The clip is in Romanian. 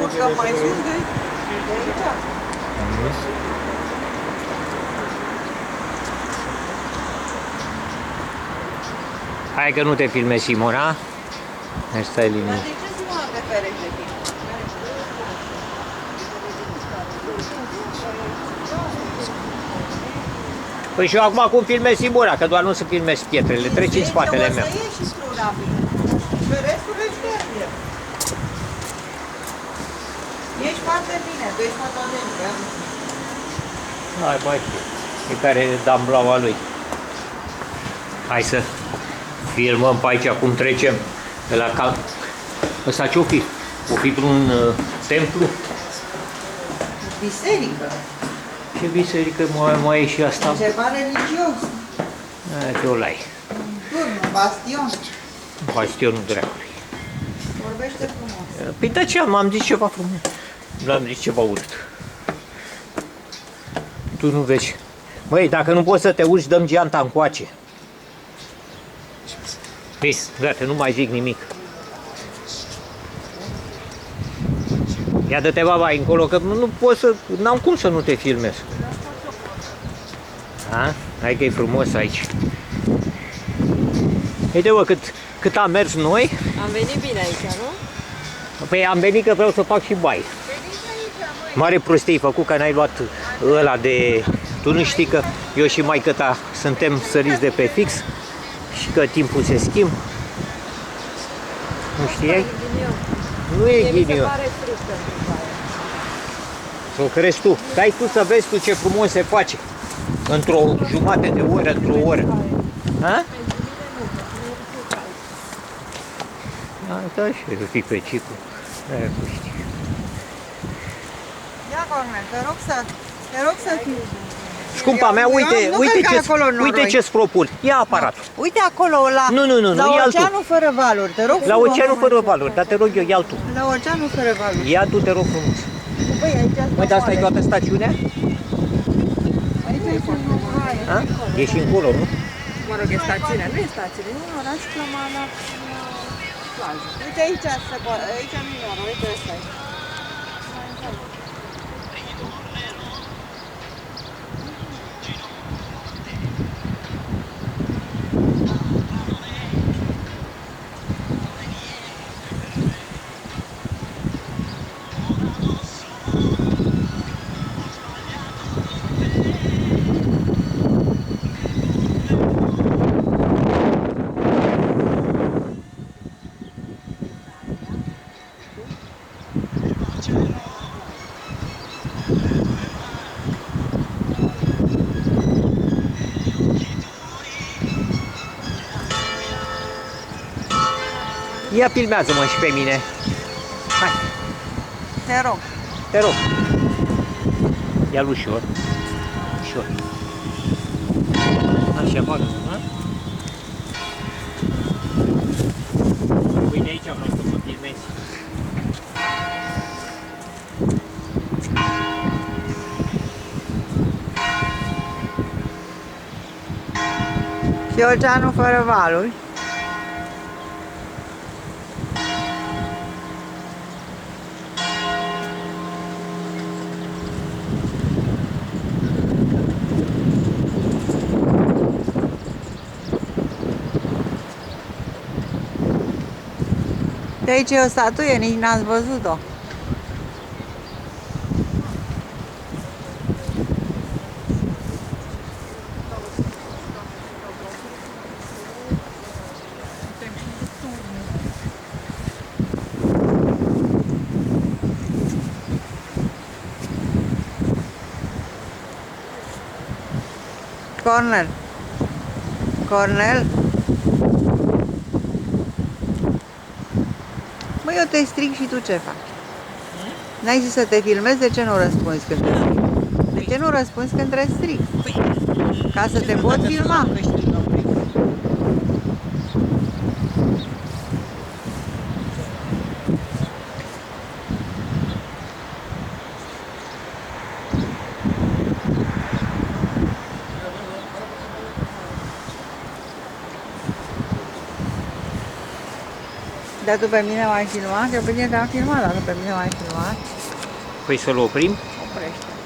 Urcăm mai sus de aici. Hai că nu te filmezi, Simona. Deci stai liniște. Dar de ce Simona te ferești de tine? Păi și eu acum cum filmez Simona, că doar nu să filmez pietrele, treci în spatele meu. O să ieși și tu rapid. Și restul le șterge. Ești foarte bine, tu ești fotogenica. Hai băi, fiecare damblaua lui. Hai să filmăm pe aici cum trecem de la cal. Ăsta ce-o fi? O fi vreun templu? Biserică. Ce biserică mai e și asta? Ceva religios. Ce o lai? Turn, bastion. Bastionul dracului. Vorbește frumos. Păi de ce m-am zis ceva frumos? N-am zis ceva urât. Tu nu vezi. Măi, dacă nu poți să te urci, dăm geanta încoace. Păi, gata, nu mai zic nimic. Ia dă-te baba încolo, că nu pot să... N-am cum să nu te filmez. A? Hai că e frumos aici. Uite bă, cât am mers noi. Am venit bine aici, nu? Păi am venit că vreau să fac și baie. Mare prostie făcut că n-ai luat ăla de... Tu nu știi că eu și maică-ta suntem săriți de pe fix și că timpul se schimb. Nu știai? Nu e ghinion. Mi se pare frică pentru baie. Să o crezi tu. Stai tu să vezi tu ce frumos se face. Într-o jumătate de oră, într-o oră. Ha? Da, și eu fic pe ciclu. Aia cu știi. Ia, Cornel, te rog să fii. Scumpa mea, uite ce-ți propun. Ia aparatul. Uite acolo la Oceanul fără valuri, te rog. La Oceanul fără valuri, dar te rog eu, ia-l tu. La Oceanul fără valuri. Ia tu, te rog frumos. Băi, aici Măi, dar asta e toată stațiunea? Aici e A? E și încolo, nu? Mă rog, e stațiune, nu e stațiune, e un oraș la plajă. Uite aici, aici nu e oraș, uite ăsta e. Ia filmează-mă și pe mine. Hai. Te rog. Te rog. Ia-l ușor. Ușor. Așa fac. Uite aici vreau să mă filmezi. Și Oceanul fără valuri. De aici e o statuie, nici n-ați văzut-o. Cornel. Cornel. Măi, eu te stric și tu ce faci? N-ai zis să te filmezi, de ce nu răspunzi când te stric? De ce nu răspunzi când te stric? Ca să te pot filma. Dar tu pe mine m-ai filmat? Că pe tine te-am filmat, dar nu pe mine m-ai filmat. Păi să-l oprim? Oprește.